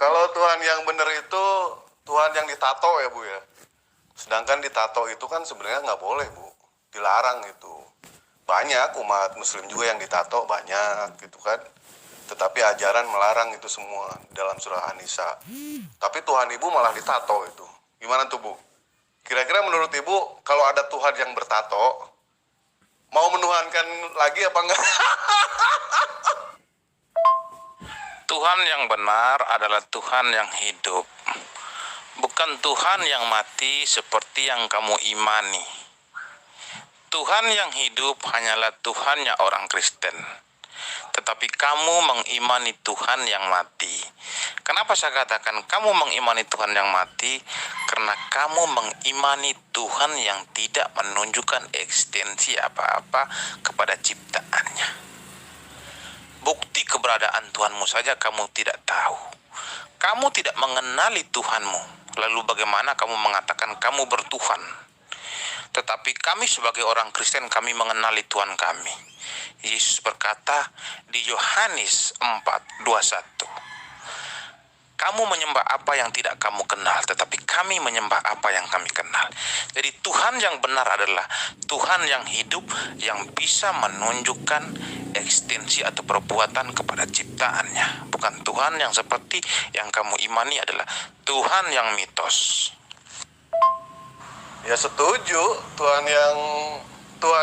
Kalau Tuhan yang benar itu Tuhan yang ditato ya Bu ya. Sedangkan ditato itu kan sebenarnya nggak boleh Bu, dilarang itu. Banyak umat Muslim juga yang ditato banyak gitu kan. Tetapi ajaran melarang itu semua dalam surah An-Nisa. Tapi Tuhan Ibu malah ditato itu. Gimana tuh Bu? Kira-kira menurut Ibu kalau ada Tuhan yang bertato, mau menuhankan lagi apa enggak? Tuhan yang benar adalah Tuhan yang hidup, bukan Tuhan yang mati seperti yang kamu imani. Tuhan yang hidup hanyalah Tuhannya orang Kristen, tetapi kamu mengimani Tuhan yang mati. Kenapa saya katakan kamu mengimani Tuhan yang mati? Karena kamu mengimani Tuhan yang tidak menunjukkan eksistensi apa-apa kepada ciptaannya. Bukti keberadaan Tuhanmu saja kamu tidak tahu. Kamu tidak mengenali Tuhanmu. Lalu bagaimana kamu mengatakan kamu bertuhan? Tetapi kami sebagai orang Kristen, kami mengenali Tuhan kami. Yesus berkata di Yohanes 4:21, kamu menyembah apa yang tidak kamu kenal, tetapi kami menyembah apa yang kami kenal. Jadi Tuhan yang benar adalah Tuhan yang hidup, yang bisa menunjukkan eksistensi atau perbuatan kepada ciptaannya. Bukan Tuhan yang seperti yang kamu imani adalah Tuhan yang mitos. Ya setuju, Tuhan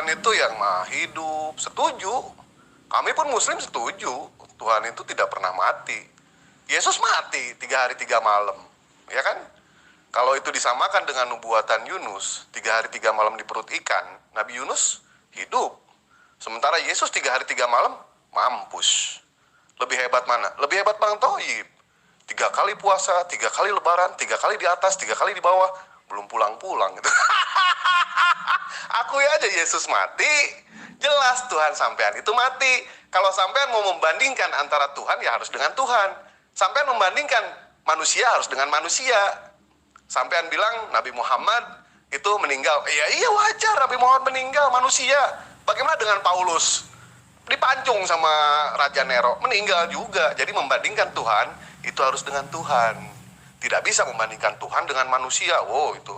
itu yang maha hidup, setuju. Kami pun Muslim setuju, Tuhan itu tidak pernah mati. Yesus mati 3 hari 3 malam, ya kan? Kalau itu disamakan dengan nubuatan Yunus, 3 hari 3 malam di perut ikan, Nabi Yunus hidup. Sementara Yesus 3 hari 3 malam mampus. Lebih hebat mana? Lebih hebat Bang Toib. 3 kali puasa, 3 kali lebaran, 3 kali di atas, 3 kali di bawah, belum pulang-pulang gitu. Akui aja Yesus mati, jelas Tuhan sampean itu mati. Kalau sampean mau membandingkan antara Tuhan, ya harus dengan Tuhan. Sampean membandingkan manusia harus dengan manusia. Sampean bilang Nabi Muhammad itu meninggal. Iya wajar Nabi Muhammad meninggal, manusia. Bagaimana dengan Paulus? Dipancung sama Raja Nero, meninggal juga. Jadi membandingkan Tuhan itu harus dengan Tuhan. Tidak bisa membandingkan Tuhan dengan manusia. Wow, itu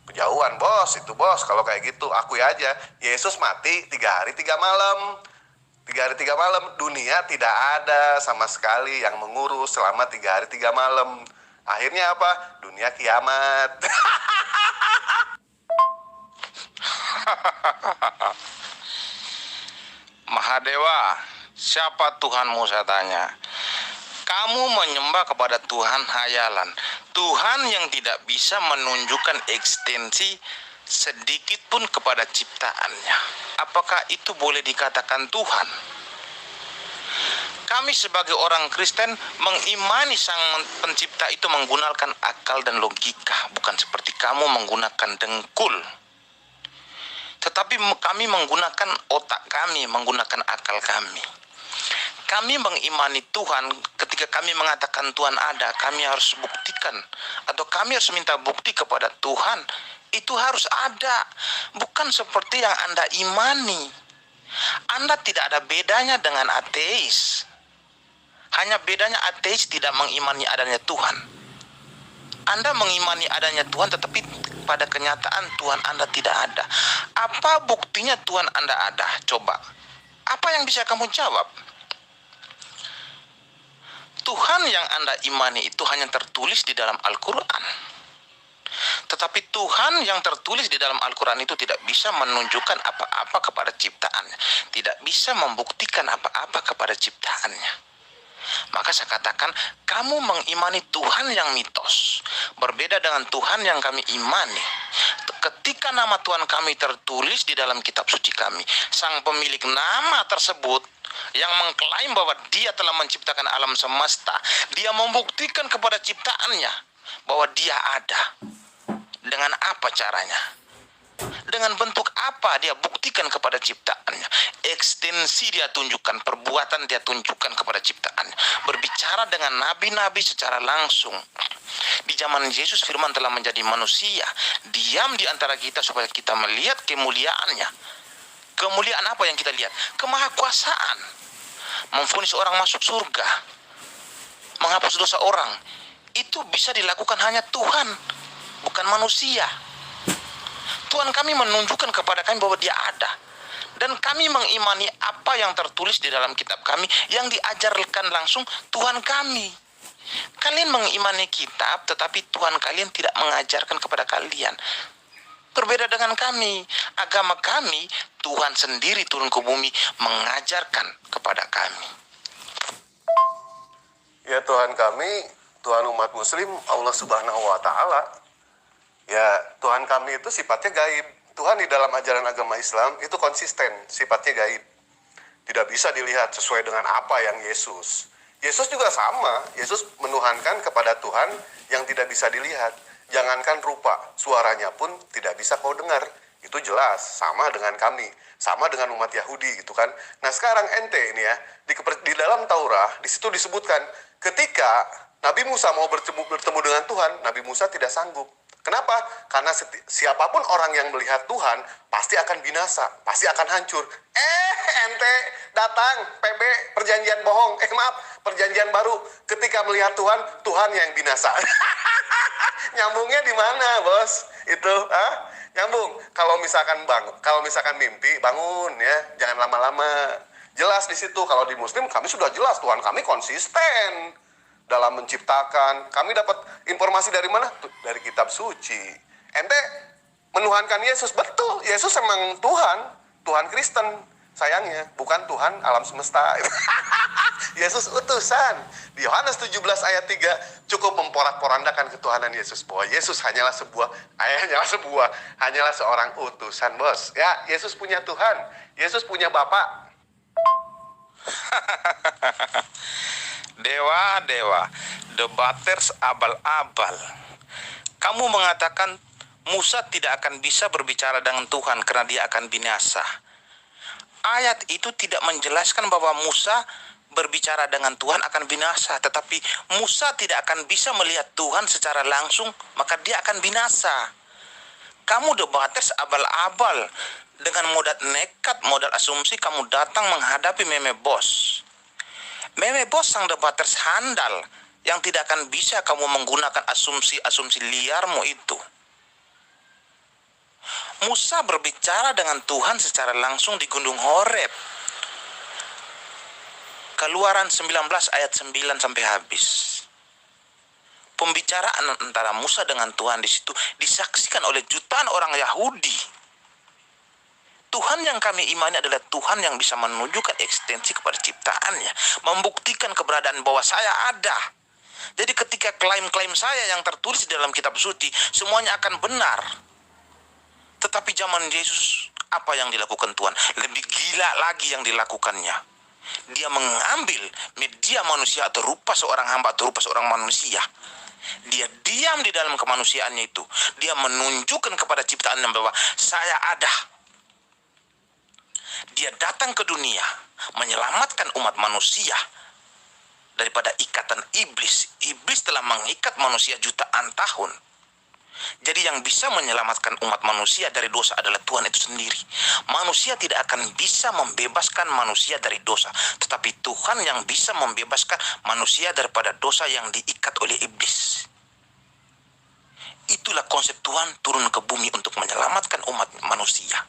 kejauhan bos, itu bos. Kalau kayak gitu, akui aja. Yesus mati 3 hari 3 malam. 3 hari 3 malam, dunia tidak ada sama sekali yang mengurus selama 3 hari 3 malam. Akhirnya apa? Dunia kiamat. Mahadewa, siapa Tuhanmu saya tanya? Kamu menyembah kepada Tuhan hayalan, Tuhan yang tidak bisa menunjukkan eksistensi sedikit pun kepada ciptaannya. Apakah itu boleh dikatakan Tuhan? Kami sebagai orang Kristen mengimani Sang Pencipta itu menggunakan akal dan logika, bukan seperti kamu menggunakan dengkul. Tetapi kami menggunakan otak kami, menggunakan akal kami. Kami mengimani Tuhan. Ketika kami mengatakan Tuhan ada, kami harus buktikan, atau kami harus minta bukti kepada Tuhan. Itu harus ada, bukan seperti yang Anda imani. Anda tidak ada bedanya dengan ateis. Hanya bedanya ateis tidak mengimani adanya Tuhan. Anda mengimani adanya Tuhan, tetapi pada kenyataan Tuhan Anda tidak ada. Apa buktinya Tuhan Anda ada? Coba. Apa yang bisa kamu jawab? Tuhan yang Anda imani itu hanya tertulis di dalam Al-Quran. Tetapi Tuhan yang tertulis di dalam Al-Quran itu tidak bisa menunjukkan apa-apa kepada ciptaannya. Tidak bisa membuktikan apa-apa kepada ciptaannya. Maka saya katakan, kamu mengimani Tuhan yang mitos. Berbeda dengan Tuhan yang kami imani. Ketika nama Tuhan kami tertulis di dalam kitab suci kami, sang pemilik nama tersebut yang mengklaim bahwa dia telah menciptakan alam semesta, dia membuktikan kepada ciptaannya bahwa dia ada. Dengan apa caranya? Dengan bentuk apa dia buktikan kepada ciptaannya? Ekstensi dia tunjukkan, perbuatan dia tunjukkan kepada ciptaannya. Berbicara dengan nabi-nabi secara langsung. Di zaman Yesus, firman telah menjadi manusia, diam di antara kita supaya kita melihat kemuliaannya. Kemuliaan apa yang kita lihat? Kemahakuasaan. Memvonis orang masuk surga, menghapus dosa orang, itu bisa dilakukan hanya Tuhan, bukan manusia. Tuhan kami menunjukkan kepada kami bahwa Dia ada. Dan kami mengimani apa yang tertulis di dalam kitab kami yang diajarkan langsung Tuhan kami. Kalian mengimani kitab, tetapi Tuhan kalian tidak mengajarkan kepada kalian. Berbeda dengan kami. Agama kami, Tuhan sendiri turun ke bumi mengajarkan kepada kami. Ya Tuhan kami, Tuhan umat muslim, Allah Subhanahu wa Ta'ala. Ya Tuhan kami itu sifatnya gaib. Tuhan di dalam ajaran agama Islam itu konsisten, sifatnya gaib. Tidak bisa dilihat sesuai dengan apa yang Yesus. Yesus juga sama, Yesus menuhankan kepada Tuhan yang tidak bisa dilihat. Jangankan rupa, suaranya pun tidak bisa kau dengar. Itu jelas, sama dengan kami, sama dengan umat Yahudi gitu kan. Nah sekarang ente ini ya, di dalam Taurat, di situ disebutkan, ketika Nabi Musa mau bertemu dengan Tuhan, Nabi Musa tidak sanggup. Kenapa? Karena siapapun orang yang melihat Tuhan pasti akan binasa, pasti akan hancur. Ente datang PB perjanjian bohong, perjanjian baru. Ketika melihat Tuhan, Tuhan yang binasa. Nyambungnya di mana, Bos? Itu, nyambung. Kalau misalkan mimpi, bangun ya, jangan lama-lama. Jelas di situ. Kalau di Muslim kami sudah jelas, Tuhan kami konsisten dalam menciptakan. Kami dapat informasi dari mana? Dari kitab suci. Ente menuhankan Yesus, betul. Yesus emang Tuhan, Tuhan Kristen. Sayangnya bukan Tuhan alam semesta. Yesus utusan. Di Yohanes 17 ayat 3 cukup memporak-porandakan ketuhanan Yesus, bahwa Yesus hanyalah seorang utusan, Bos. Ya, Yesus punya Tuhan, Yesus punya Bapa. Dewa, debaters abal-abal. Kamu mengatakan Musa tidak akan bisa berbicara dengan Tuhan karena dia akan binasa. Ayat itu tidak menjelaskan bahwa Musa berbicara dengan Tuhan akan binasa, tetapi Musa tidak akan bisa melihat Tuhan secara langsung, maka dia akan binasa. Kamu debaters abal-abal, dengan modal nekat, modal asumsi kamu datang menghadapi Meme Bos. Meme Bos sang debaters handal yang tidak akan bisa kamu menggunakan asumsi-asumsi liarmu itu. Musa berbicara dengan Tuhan secara langsung di Gunung Horeb. Keluaran 19 ayat 9 sampai habis. Pembicaraan antara Musa dengan Tuhan di situ disaksikan oleh jutaan orang Yahudi. Tuhan yang kami imani adalah Tuhan yang bisa menunjukkan eksistensi kepada ciptaannya, membuktikan keberadaan bahwa saya ada. Jadi ketika klaim-klaim saya yang tertulis di dalam kitab suci, semuanya akan benar. Tetapi zaman Yesus, apa yang dilakukan Tuhan? Lebih gila lagi yang dilakukannya. Dia mengambil media manusia atau rupa seorang hamba atau rupa seorang manusia. Dia diam di dalam kemanusiaannya itu. Dia menunjukkan kepada ciptaannya bahwa saya ada. Dia datang ke dunia menyelamatkan umat manusia daripada ikatan iblis. Iblis telah mengikat manusia jutaan tahun. Jadi yang bisa menyelamatkan umat manusia dari dosa adalah Tuhan itu sendiri. Manusia tidak akan bisa membebaskan manusia dari dosa, tetapi Tuhan yang bisa membebaskan manusia daripada dosa yang diikat oleh iblis. Itulah konsep Tuhan turun ke bumi untuk menyelamatkan umat manusia.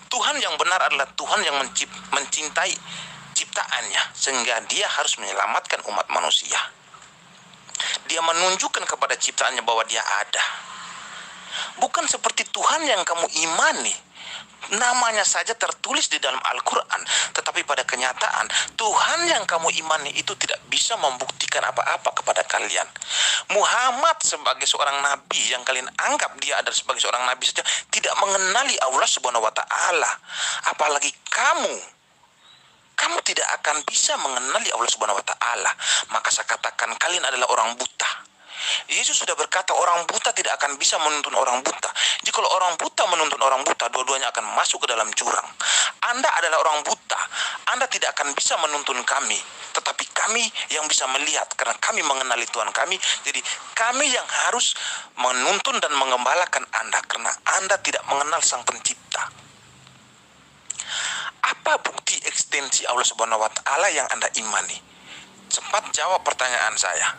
Tuhan yang benar adalah Tuhan yang mencintai ciptaannya, sehingga dia harus menyelamatkan umat manusia. Dia menunjukkan kepada ciptaannya bahwa dia ada. Bukan seperti Tuhan yang kamu imani. Namanya saja tertulis di dalam Al-Quran. Tetapi pada kenyataan, Tuhan yang kamu imani itu tidak bisa membuktikan apa-apa kepada kalian. Muhammad sebagai seorang nabi yang kalian anggap dia adalah sebagai seorang nabi saja, tidak mengenali Allah Subhanahu wa Ta'ala. Apalagi kamu tidak akan bisa mengenali Allah Subhanahu wa Ta'ala. Maka saya katakan kalian adalah orang buta. Yesus sudah berkata orang buta tidak akan bisa menuntun orang buta. Jika orang buta menuntun orang buta, dua-duanya akan masuk ke dalam jurang. Anda adalah orang buta. Anda tidak akan bisa menuntun kami. Tetapi kami yang bisa melihat karena kami mengenali Tuhan kami. Jadi kami yang harus menuntun dan mengembalakan Anda karena Anda tidak mengenal Sang Pencipta. Apa bukti eksistensi Allah Subhanahu wa Ta'ala yang Anda imani? Cepat jawab pertanyaan saya.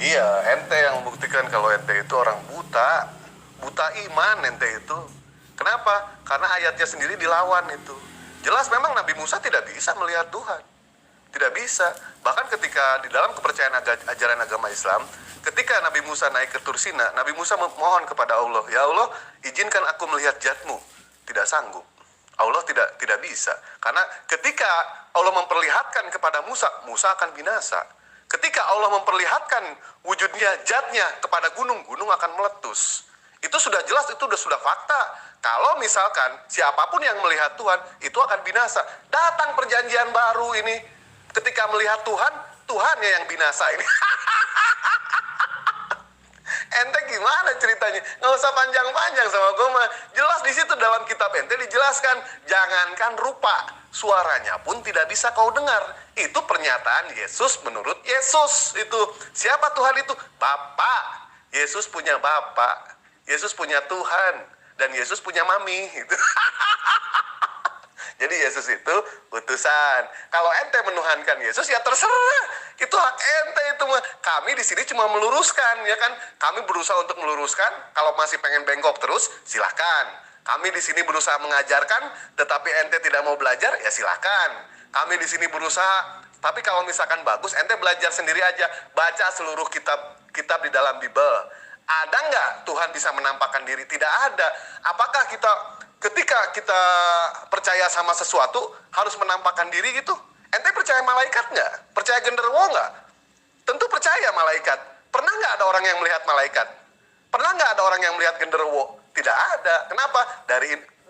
Iya, ente yang membuktikan kalau ente itu orang buta. Buta iman ente itu. Kenapa? Karena ayatnya sendiri dilawan itu. Jelas memang Nabi Musa tidak bisa melihat Tuhan. Tidak bisa. Bahkan ketika di dalam kepercayaan ajaran agama Islam, ketika Nabi Musa naik ke Tursina, Nabi Musa memohon kepada Allah, "Ya Allah, izinkan aku melihat jatmu." Tidak sanggup. Allah tidak bisa. Karena ketika Allah memperlihatkan kepada Musa, Musa akan binasa. Ketika Allah memperlihatkan wujudnya, zatnya kepada gunung, gunung akan meletus. Itu sudah jelas, itu sudah fakta. Kalau misalkan siapapun yang melihat Tuhan, itu akan binasa. Datang perjanjian baru ini, ketika melihat Tuhan, Tuhannya yang binasa ini. Ente gimana ceritanya? Nggak usah panjang-panjang sama gue mah. Jelas di situ dalam kitab ente dijelaskan, jangankan rupa, suaranya pun tidak bisa kau dengar. Itu pernyataan Yesus menurut Yesus itu. Siapa Tuhan itu? Bapa. Yesus punya Bapa. Yesus punya Tuhan. Dan Yesus punya mami. Gitu. Jadi Yesus itu utusan. Kalau ente menuhankan Yesus ya terserah. Itu hak ente itu mah. Kami di sini cuma meluruskan, ya kan? Kami berusaha untuk meluruskan. Kalau masih pengen bengkok terus, silahkan. Kami di sini berusaha mengajarkan, tetapi ente tidak mau belajar, ya silahkan. Kami di sini berusaha, tapi kalau misalkan bagus, ente belajar sendiri aja. Baca seluruh kitab di dalam Bible. Ada nggak Tuhan bisa menampakkan diri? Tidak ada. Apakah ketika kita percaya sama sesuatu harus menampakkan diri gitu? Ente percaya malaikat nggak? Percaya genderuwo nggak? Tentu percaya malaikat. Pernah nggak ada orang yang melihat malaikat? Pernah nggak ada orang yang melihat genderuwo? Tidak ada. Kenapa?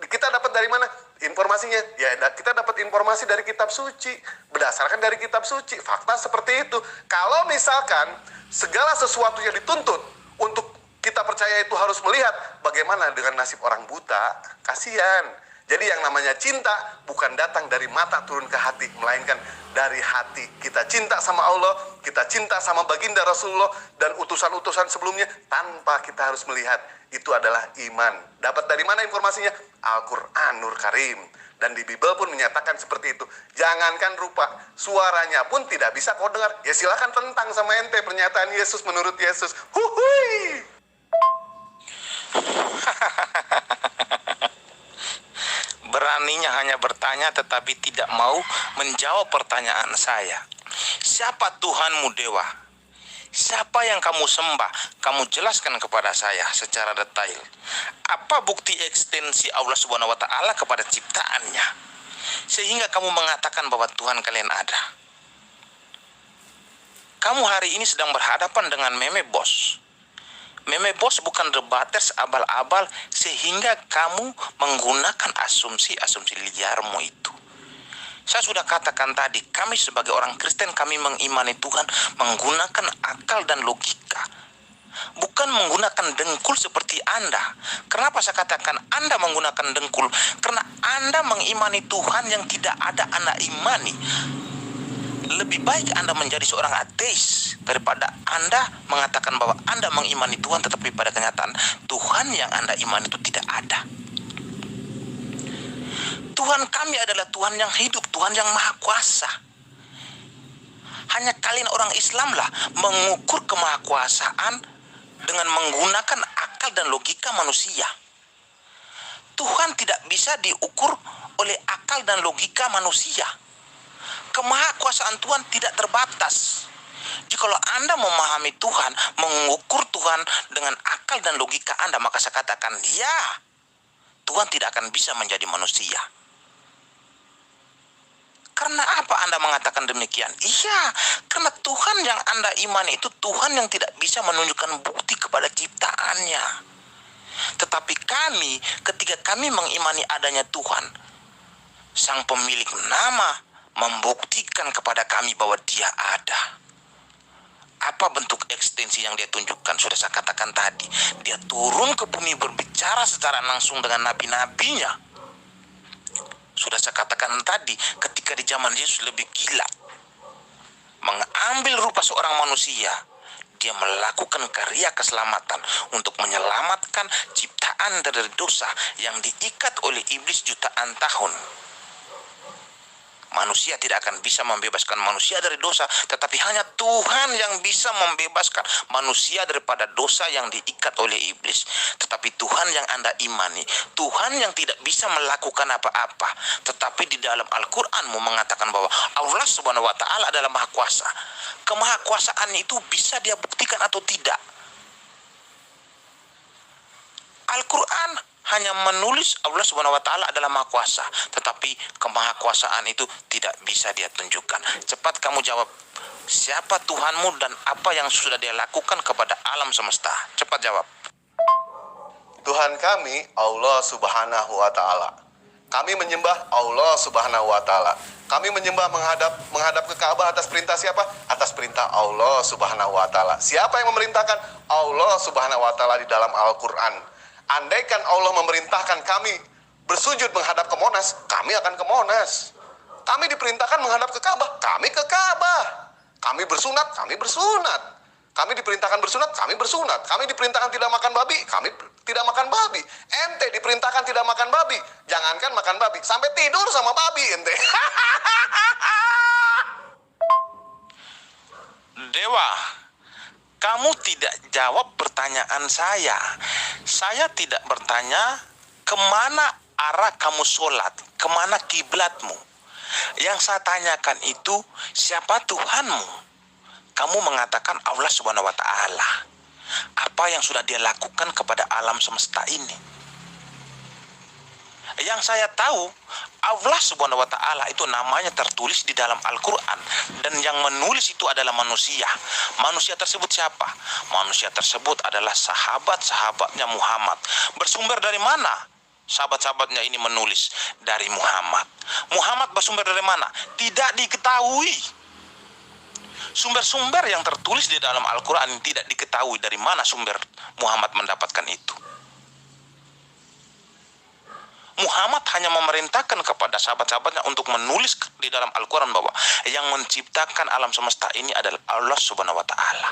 Kita dapat dari mana informasinya? Ya kita dapat informasi dari kitab suci. Berdasarkan dari kitab suci. Fakta seperti itu. Kalau misalkan segala sesuatu yang dituntut untuk kita percaya itu harus melihat, bagaimana dengan nasib orang buta? Kasihan. Jadi yang namanya cinta bukan datang dari mata turun ke hati, melainkan dari hati. Kita cinta sama Allah, kita cinta sama baginda Rasulullah dan utusan-utusan sebelumnya tanpa kita harus melihat. Itu adalah iman. Dapat dari mana informasinya? Al-Qur'anul Karim. Dan di Bible pun menyatakan seperti itu. Jangankan rupa, suaranya pun tidak bisa kau dengar. Ya silakan tentang sama ente pernyataan Yesus menurut Yesus. Huhui! Beraninya hanya bertanya tetapi tidak mau menjawab pertanyaan saya. Siapa Tuhanmu, dewa? Siapa yang kamu sembah? Kamu jelaskan kepada saya secara detail. Apa bukti ekstensi Allah Subhanahu wa taala kepada ciptaannya sehingga kamu mengatakan bahwa Tuhan kalian ada? Kamu hari ini sedang berhadapan dengan meme bos. Meme bos bukan debaters abal-abal sehingga kamu menggunakan asumsi-asumsi liarmu itu. Saya sudah katakan tadi, kami sebagai orang Kristen, kami mengimani Tuhan menggunakan akal dan logika. Bukan menggunakan dengkul seperti Anda. Kenapa saya katakan Anda menggunakan dengkul? Karena Anda mengimani Tuhan yang tidak ada Anda imani. Lebih baik Anda menjadi seorang ateis daripada Anda mengatakan bahwa Anda mengimani Tuhan tetapi pada kenyataan Tuhan yang Anda imani itu tidak ada. Tuhan kami adalah Tuhan yang hidup, Tuhan yang maha kuasa. Hanya kalian orang Islamlah mengukur kemahakuasaan dengan menggunakan akal dan logika manusia. Tuhan tidak bisa diukur oleh akal dan logika manusia. Kemahakuasaan Tuhan tidak terbatas. Jikalau Anda memahami Tuhan, mengukur Tuhan dengan akal dan logika Anda, maka saya katakan, ya, Tuhan tidak akan bisa menjadi manusia. Karena apa Anda mengatakan demikian? Iya, karena Tuhan yang Anda imani itu Tuhan yang tidak bisa menunjukkan bukti kepada ciptaannya. Tetapi kami, ketika kami mengimani adanya Tuhan, Sang pemilik nama, membuktikan kepada kami bahwa dia ada. Apa bentuk ekstensi yang dia tunjukkan? Sudah saya katakan tadi, dia turun ke bumi berbicara secara langsung dengan nabi-nabinya. Sudah saya katakan tadi, ketika di zaman Yesus lebih gila, mengambil rupa seorang manusia, dia melakukan karya keselamatan untuk menyelamatkan ciptaan dari dosa yang diikat oleh iblis jutaan tahun. Manusia tidak akan bisa membebaskan manusia dari dosa, tetapi hanya Tuhan yang bisa membebaskan manusia daripada dosa yang diikat oleh iblis. Tetapi Tuhan yang Anda imani, Tuhan yang tidak bisa melakukan apa-apa, tetapi di dalam Al-Quranmu mengatakan bahwa Allah Subhanahu wa Ta'ala adalah Maha Kuasa. Kemahakuasaan itu bisa dia buktikan atau tidak? Al-Quran hanya menulis Allah Subhanahu wa Ta'ala adalah Maha Kuasa, tetapi kemahakuasaan itu tidak bisa dia tunjukkan. Cepat kamu jawab, siapa Tuhanmu dan apa yang sudah dia lakukan kepada alam semesta? Cepat jawab. Tuhan kami Allah Subhanahu wa Ta'ala. Kami menyembah Allah Subhanahu wa Ta'ala. Kami menyembah menghadap ke Ka'bah atas perintah siapa? Atas perintah Allah Subhanahu wa Ta'ala. Siapa yang memerintahkan? Allah Subhanahu wa Ta'ala di dalam Al-Qur'an. Andaikan Allah memerintahkan kami bersujud menghadap ke Monas, kami akan ke Monas. Kami diperintahkan menghadap ke Ka'bah, kami ke Ka'bah. Kami bersunat, kami bersunat. Kami diperintahkan bersunat, kami bersunat. Kami diperintahkan tidak makan babi, kami tidak makan babi. Ente diperintahkan tidak makan babi, jangankan makan babi, sampai tidur sama babi ente. Dewa, kamu tidak jawab pertanyaan saya. Saya tidak bertanya kemana arah kamu sholat, kemana kiblatmu. Yang saya tanyakan itu, siapa Tuhanmu? Kamu mengatakan Allah Subhanahu wa Ta'ala. Apa yang sudah dia lakukan kepada alam semesta ini? Yang saya tahu, Allah Subhanahu wa Ta'ala itu namanya tertulis di dalam Al-Quran, dan yang menulis itu adalah manusia. Manusia tersebut siapa? Manusia tersebut adalah sahabat-sahabatnya Muhammad. Bersumber dari mana sahabat-sahabatnya ini menulis? Dari Muhammad. Muhammad bersumber dari mana? Tidak diketahui. Sumber-sumber yang tertulis di dalam Al-Quran tidak diketahui dari mana sumber Muhammad mendapatkan itu. Muhammad hanya memerintahkan kepada sahabat-sahabatnya untuk menulis di dalam Al-Quran bahwa yang menciptakan alam semesta ini adalah Allah Subhanahu wa Ta'ala.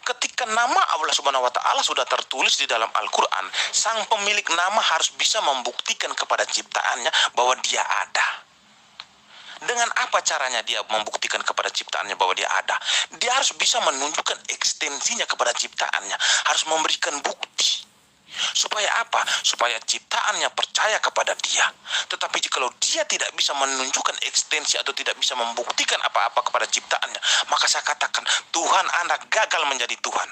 Ketika nama Allah Subhanahu wa Ta'ala sudah tertulis di dalam Al-Quran, sang pemilik nama harus bisa membuktikan kepada ciptaannya bahwa dia ada. Dengan apa caranya dia membuktikan kepada ciptaannya bahwa dia ada? Dia harus bisa menunjukkan ekstensinya kepada ciptaannya, harus memberikan bukti. Supaya apa? Supaya ciptaannya percaya kepada dia. Tetapi kalau dia tidak bisa menunjukkan ekstensi atau tidak bisa membuktikan apa-apa kepada ciptaannya, maka saya katakan Tuhan Anda gagal menjadi Tuhan.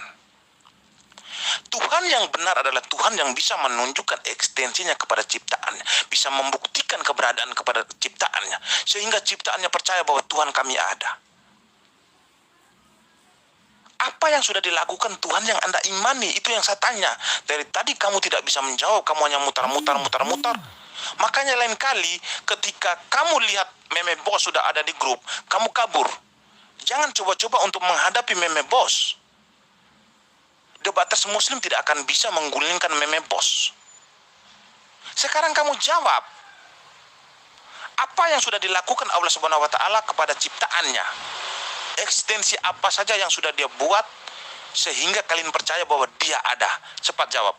Tuhan yang benar adalah Tuhan yang bisa menunjukkan ekstensinya kepada ciptaannya, bisa membuktikan keberadaan kepada ciptaannya, sehingga ciptaannya percaya bahwa Tuhan kami ada. Apa yang sudah dilakukan Tuhan yang Anda imani? Itu yang saya tanya. Dari tadi kamu tidak bisa menjawab, kamu hanya mutar-mutar. Makanya lain kali ketika kamu lihat meme bos sudah ada di grup, kamu kabur. Jangan coba-coba untuk menghadapi meme bos. Debaters Muslim tidak akan bisa menggulingkan meme bos. Sekarang kamu jawab. Apa yang sudah dilakukan Allah Subhanahu wa Ta'ala kepada ciptaannya? Ekstensi apa saja yang sudah dia buat sehingga kalian percaya bahwa dia ada? Cepat jawab.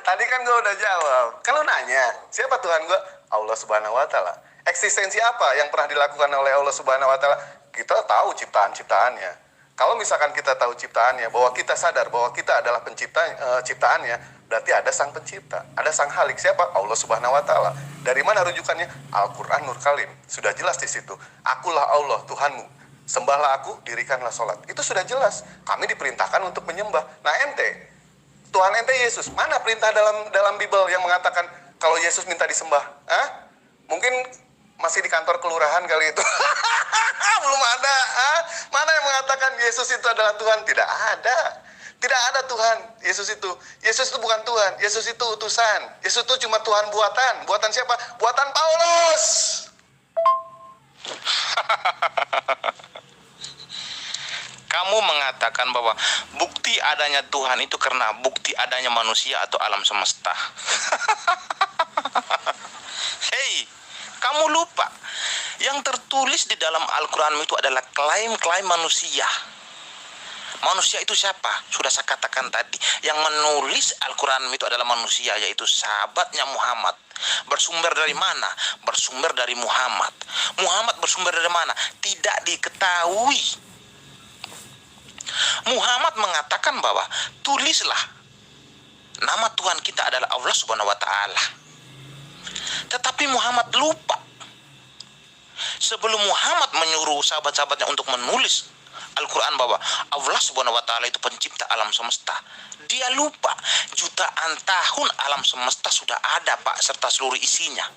Tadi kan gue udah jawab. Kalau nanya, siapa Tuhan gue? Allah Subhanahu wa Ta'ala. Eksistensi apa yang pernah dilakukan oleh Allah Subhanahu wa Ta'ala? Kita tahu ciptaan-ciptaannya. Kalau misalkan kita tahu ciptaannya, bahwa kita sadar bahwa kita adalah pencipta ciptaannya, berarti ada sang pencipta, ada sang halik. Siapa? Allah Subhanahu wa Ta'ala. Dari mana rujukannya? Al-Quran Nur Kalim. Sudah jelas di situ. Akulah Allah Tuhanmu. Sembahlah aku, dirikanlah sholat. Itu sudah jelas. Kami diperintahkan untuk menyembah. Nah ente, Tuhan ente Yesus. Mana perintah dalam Bible yang mengatakan kalau Yesus minta disembah? Hah? Mungkin masih di kantor kelurahan kali itu. Belum ada. Mana yang mengatakan Yesus itu adalah Tuhan? Tidak ada. Tidak ada Tuhan Yesus itu. Yesus itu bukan Tuhan. Yesus itu utusan. Yesus itu cuma Tuhan buatan. Buatan siapa? Buatan Paulus. Kamu mengatakan bahwa bukti adanya Tuhan itu karena bukti adanya manusia atau alam semesta. Hei, kamu lupa. Yang tertulis di dalam Al-Quran itu adalah klaim-klaim manusia. Manusia itu siapa? Sudah saya katakan tadi, yang menulis Al-Quran itu adalah manusia, yaitu sahabatnya Muhammad. Bersumber dari mana? Bersumber dari Muhammad. Muhammad bersumber dari mana? Tidak diketahui. Muhammad mengatakan bahwa tulislah, nama Tuhan kita adalah Allah Subhanahu wa Ta'ala. Tetapi Muhammad lupa. Sebelum Muhammad menyuruh sahabat-sahabatnya untuk menulis Al-Quran bahwa Allah Subhanahu wa Ta'ala itu pencipta alam semesta, dia lupa jutaan tahun alam semesta sudah ada, Pak, serta seluruh isinya.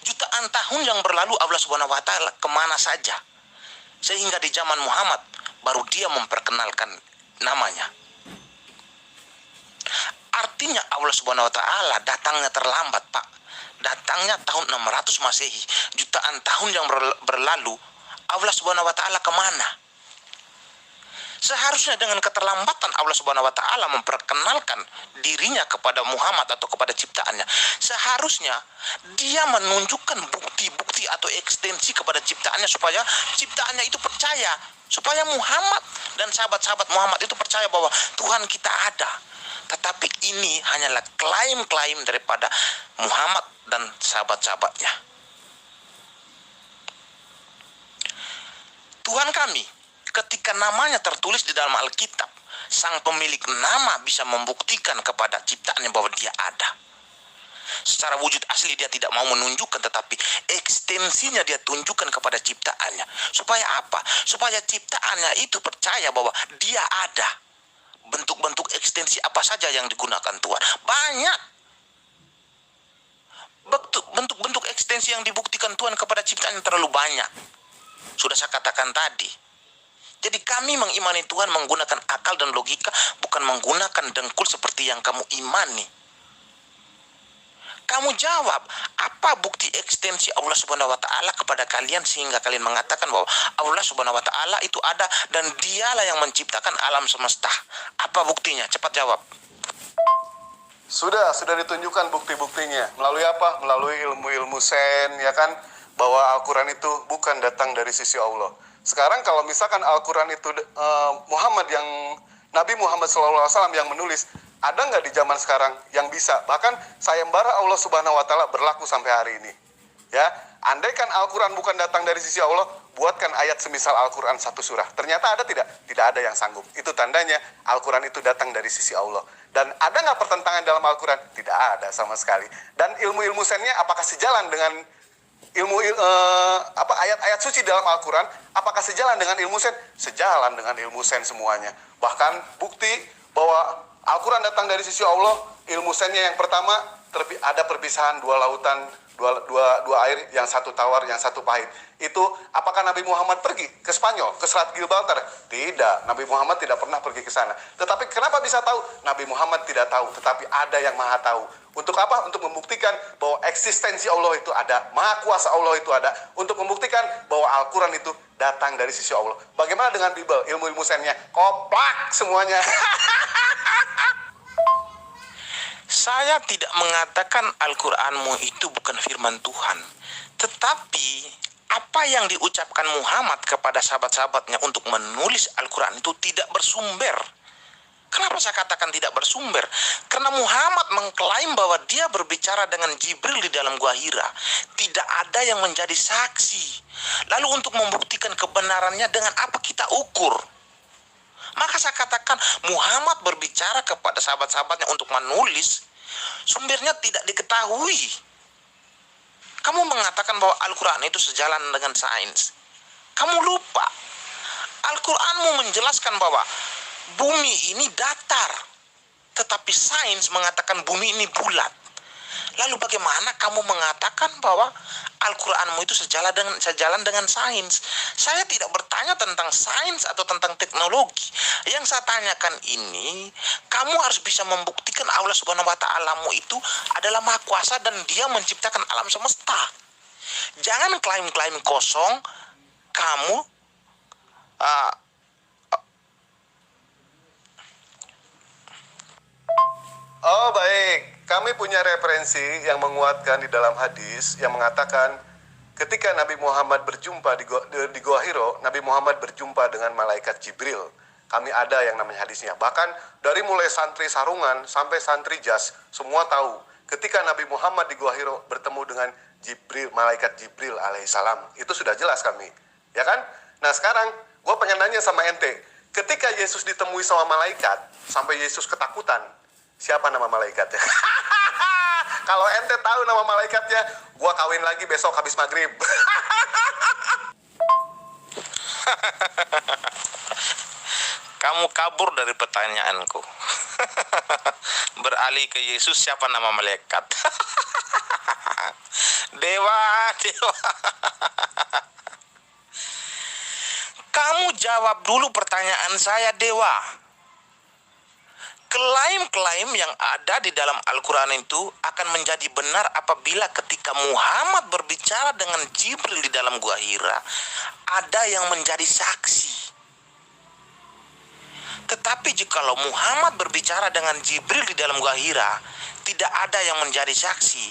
Jutaan tahun yang berlalu Allah Subhanahu wa Ta'ala kemana saja, sehingga di zaman Muhammad baru dia memperkenalkan namanya. Artinya Allah Subhanahu wa Ta'ala datangnya terlambat, Pak. Datangnya tahun 600 Masehi. Jutaan tahun yang berlalu, Allah Subhanahu wa Ta'ala kemana? Seharusnya dengan keterlambatan Allah Subhanahu wa Ta'ala memperkenalkan dirinya kepada Muhammad atau kepada ciptaannya, seharusnya dia menunjukkan bukti-bukti atau ekstensi kepada ciptaannya supaya ciptaannya itu percaya, supaya Muhammad dan sahabat-sahabat Muhammad itu percaya bahwa Tuhan kita ada. Tetapi ini hanyalah klaim-klaim daripada Muhammad dan sahabat-sahabatnya. Tuhan kami, ketika namanya tertulis di dalam Alkitab, sang pemilik nama bisa membuktikan kepada ciptaannya bahwa dia ada. Secara wujud asli dia tidak mau menunjukkan, tetapi ekstensinya dia tunjukkan kepada ciptaannya. Supaya apa? Supaya ciptaannya itu percaya bahwa dia ada. Bentuk-bentuk ekstensi apa saja yang digunakan Tuhan? Banyak. Bentuk-bentuk ekstensi yang dibuktikan Tuhan kepada ciptaannya terlalu banyak. Sudah saya katakan tadi. Jadi kami mengimani Tuhan menggunakan akal dan logika, bukan menggunakan dengkul seperti yang kamu imani. Kamu jawab, apa bukti ekstensi Allah Subhanahu wa Ta'ala kepada kalian sehingga kalian mengatakan bahwa Allah Subhanahu wa Ta'ala itu ada dan dialah yang menciptakan alam semesta? Apa buktinya? Cepat jawab. Sudah ditunjukkan bukti-buktinya. Melalui apa? Melalui ilmu-ilmu sen, ya kan? Bahwa Al-Quran itu bukan datang dari sisi Allah. Sekarang kalau misalkan Al-Quran itu Nabi Muhammad SAW yang menulis, ada nggak di zaman sekarang yang bisa? Bahkan sayembara Allah Subhanahu wa Ta'ala berlaku sampai hari ini. Ya, andaikan Al-Quran bukan datang dari sisi Allah, buatkan ayat semisal Al-Quran satu surah. Ternyata ada tidak? Tidak ada yang sanggup. Itu tandanya Al-Quran itu datang dari sisi Allah. Dan ada nggak pertentangan dalam Al-Quran? Tidak ada sama sekali. Dan ilmu-ilmu sennya apakah sejalan dengan ayat-ayat suci dalam Al-Quran? Apakah sejalan dengan ilmu sen? Sejalan dengan ilmu sen semuanya. Bahkan bukti bahwa Al-Quran datang dari sisi Allah, ilmu sennya yang pertama, ada perpisahan dua lautan, dua air, yang satu tawar, yang satu pahit. Itu apakah Nabi Muhammad pergi ke Spanyol, ke Selat Gibraltar? Tidak, Nabi Muhammad tidak pernah pergi ke sana. Tetapi kenapa bisa tahu? Nabi Muhammad tidak tahu, tetapi ada yang maha tahu. Untuk apa? Untuk membuktikan bahwa eksistensi Allah itu ada, maha kuasa Allah itu ada, untuk membuktikan bahwa Al-Quran itu datang dari sisi Allah. Bagaimana dengan Bible, ilmu-ilmu sennya? Koplak semuanya. Saya tidak mengatakan Al-Quranmu itu bukan firman Tuhan. Tetapi apa yang diucapkan Muhammad kepada sahabat-sahabatnya untuk menulis Al-Quran itu tidak bersumber. Kenapa saya katakan tidak bersumber? Karena Muhammad mengklaim bahwa dia berbicara dengan Jibril di dalam Gua Hira. Tidak ada yang menjadi saksi. Lalu untuk membuktikan kebenarannya, dengan apa kita ukur? Maka saya katakan Muhammad berbicara kepada sahabat-sahabatnya untuk menulis, sumbernya tidak diketahui. Kamu mengatakan bahwa Al-Quran itu sejalan dengan sains. Kamu lupa. Al-Quranmu menjelaskan bahwa bumi ini datar, tetapi sains mengatakan bumi ini bulat. Lalu bagaimana kamu mengatakan bahwa Al-Quranmu itu sejalan dengan sains? Saya tidak bertanya tentang sains atau tentang teknologi. Yang saya tanyakan ini, kamu harus bisa membuktikan Allah Subhanahu wa Ta'ala-mu itu adalah Maha Kuasa dan Dia menciptakan alam semesta. Jangan klaim-klaim kosong. Kamu Oh baik, kami punya referensi yang menguatkan di dalam hadis yang mengatakan ketika Nabi Muhammad berjumpa di Gua Hiro, Nabi Muhammad berjumpa dengan malaikat Jibril. Kami ada yang namanya hadisnya. Bahkan dari mulai santri sarungan sampai santri jas, semua tahu ketika Nabi Muhammad di Gua Hiro bertemu dengan Jibril, malaikat Jibril alaihissalam. Itu sudah jelas kami, ya kan? Nah sekarang gue pengen nanya sama ente, ketika Yesus ditemui sama malaikat, sampai Yesus ketakutan, siapa nama malaikatnya? Kalau ente tahu nama malaikatnya, gue kawin lagi besok habis maghrib. Kamu kabur dari pertanyaanku. Beralih ke Yesus, siapa nama malaikat? Dewa. Kamu jawab dulu pertanyaan saya, Dewa. Klaim-klaim yang ada di dalam Al-Quran itu akan menjadi benar apabila ketika Muhammad berbicara dengan Jibril di dalam Gua Hira, ada yang menjadi saksi. Tetapi jikalau Muhammad berbicara dengan Jibril di dalam Gua Hira, tidak ada yang menjadi saksi,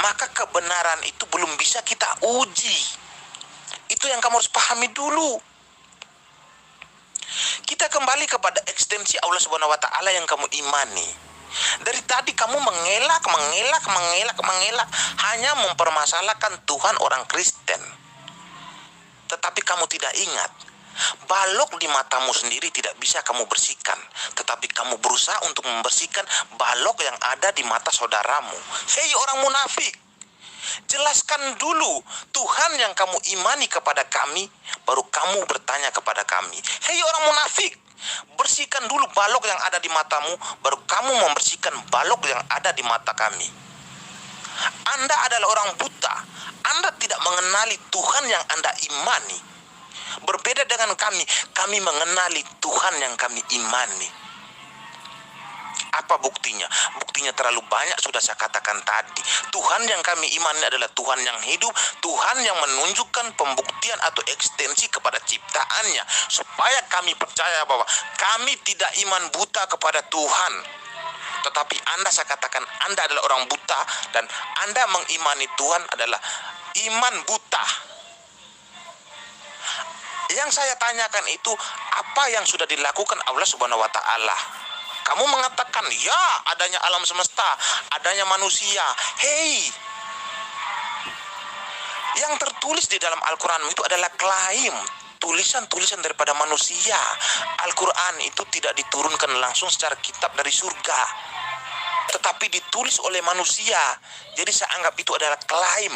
maka kebenaran itu belum bisa kita uji. Itu yang kamu harus pahami dulu. Kita kembali kepada ekstensi Allah Subhanahu wa Ta'ala yang kamu imani. Dari tadi kamu mengelak, hanya mempermasalahkan Tuhan orang Kristen. Tetapi kamu tidak ingat, balok di matamu sendiri tidak bisa kamu bersihkan, tetapi kamu berusaha untuk membersihkan balok yang ada di mata saudaramu. Hei orang munafik, jelaskan dulu Tuhan yang kamu imani kepada kami, baru kamu bertanya kepada kami. Hei orang munafik, bersihkan dulu balok yang ada di matamu, baru kamu membersihkan balok yang ada di mata kami. Anda adalah orang buta, Anda tidak mengenali Tuhan yang Anda imani. Berbeda dengan kami mengenali Tuhan yang kami imani. Apa buktinya? Buktinya terlalu banyak sudah saya katakan tadi. Tuhan yang kami imani adalah Tuhan yang hidup, Tuhan yang menunjukkan pembuktian atau ekstensi kepada ciptaannya, supaya kami percaya bahwa kami tidak iman buta kepada Tuhan. Tetapi Anda, saya katakan, Anda adalah orang buta, dan Anda mengimani Tuhan adalah iman buta. Yang saya tanyakan itu, apa yang sudah dilakukan Allah Subhanahu wa Ta'ala? Kamu mengatakan, ya adanya alam semesta, adanya manusia. Hei, yang tertulis di dalam Al-Quran itu adalah klaim, tulisan-tulisan daripada manusia. Al-Quran itu tidak diturunkan langsung secara kitab dari surga, tetapi ditulis oleh manusia. Jadi saya anggap itu adalah klaim.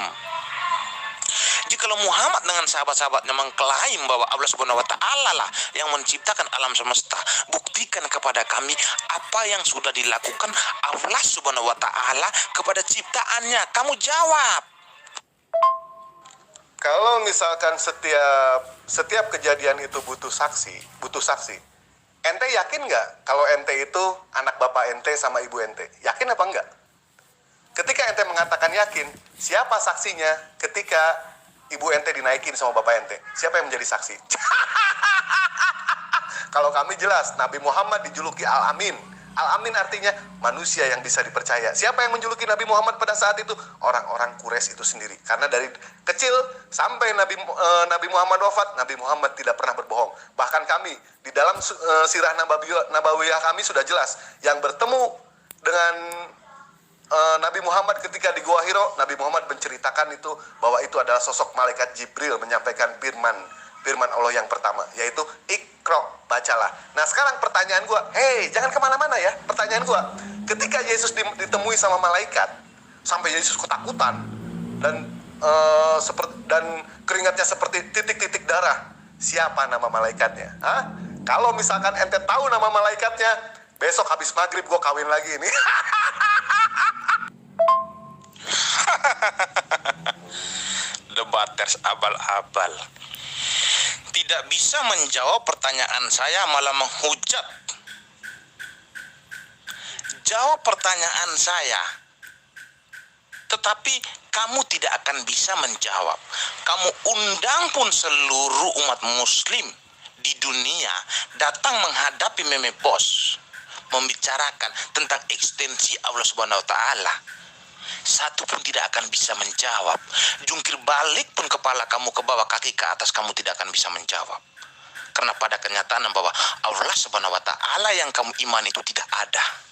Jikalau Muhammad dengan sahabat-sahabatnya mengklaim bahwa Allah Subhanahu wa Ta'ala lah yang menciptakan alam semesta, buktikan kepada kami apa yang sudah dilakukan Allah Subhanahu wa Ta'ala kepada ciptaannya. Kamu jawab. Kalau misalkan setiap kejadian itu butuh saksi. Ente yakin nggak kalau ente itu anak bapak ente sama ibu ente? Yakin apa enggak? Ketika ente mengatakan yakin, siapa saksinya ketika ibu ente dinaikin sama bapak ente? Siapa yang menjadi saksi? Kalau kami jelas, Nabi Muhammad dijuluki Al-Amin. Al-Amin artinya manusia yang bisa dipercaya. Siapa yang menjuluki Nabi Muhammad pada saat itu? Orang-orang Quraisy itu sendiri. Karena dari kecil sampai Nabi Muhammad wafat, Nabi Muhammad tidak pernah berbohong. Bahkan kami, di dalam sirah Nabawiyah kami sudah jelas, yang bertemu dengan Nabi Muhammad ketika di Gua Hiro, Nabi Muhammad menceritakan itu bahwa itu adalah sosok malaikat Jibril menyampaikan firman Allah yang pertama, yaitu Iqra, bacalah. Nah sekarang pertanyaan gua, hei jangan kemana-mana ya. Pertanyaan gua, ketika Yesus ditemui sama malaikat, sampai Yesus ketakutan dan keringatnya seperti titik-titik darah, siapa nama malaikatnya? Hah? Kalau misalkan ente tahu nama malaikatnya, besok habis maghrib gua kawin lagi ini. Debaters abal-abal tidak bisa menjawab pertanyaan saya, malah menghujat. Jawab pertanyaan saya, tetapi kamu tidak akan bisa menjawab. Kamu undang pun seluruh umat muslim di dunia datang menghadapi Meme Boss, membicarakan tentang ekstensi Allah Subhanahu wa Ta'ala. satu pun tidak akan bisa menjawab. Jungkir balik pun kepala kamu ke bawah, kaki ke atas, kamu tidak akan bisa menjawab. Karena pada kenyataan bahwa Allah Subhanahu wa Ta'ala yang kamu imani itu tidak ada.